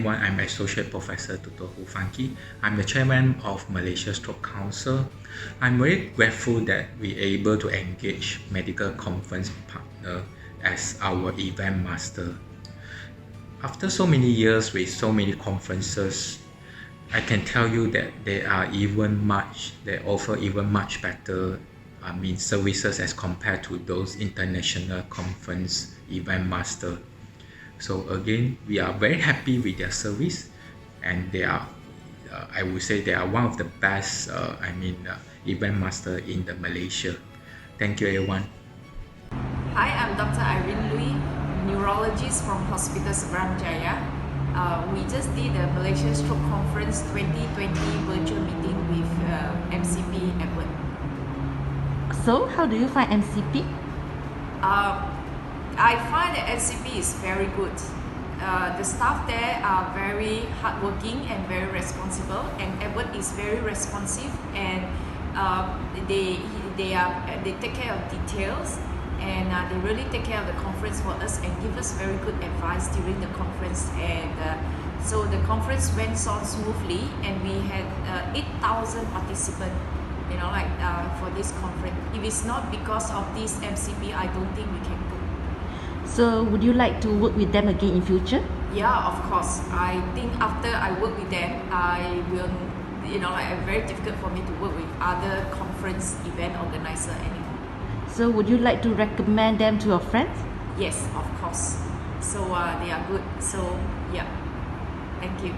everyone. I'm Associate Professor Tutor Hufanki. I'm the Chairman of Malaysia Stroke Council. I'm very grateful that we're able to engage medical conference partner as our event master. After so many years with so many conferences, I can tell you that they offer even much better services as compared to those international conference event master. So again, we are very happy with their service, and they are, I would say, they are one of the best, event master in the Malaysia. Thank you, everyone. Hi, I'm Dr. Irene Lui, neurologist from Hospital Seberang Jaya. We just did the Malaysia Stroke Conference 2020 virtual meeting with MCP Edward. So, how do you find MCP? I find that MCP is very good. The staff there are very hardworking and very responsible, and Edward is very responsive, and they take care of details, and they really take care of the conference for us and give us very good advice during the conference. And so the conference went on smoothly, and we had 8,000 participants. For this conference. If it's not because of this MCP, I don't think we can go. So, would you like to work with them again in future? Yeah, of course. I think after I work with them, I will, it's very difficult for me to work with other conference event organizer anymore. So, would you like to recommend them to your friends? Yes, of course. So, they are good. So, yeah. Thank you.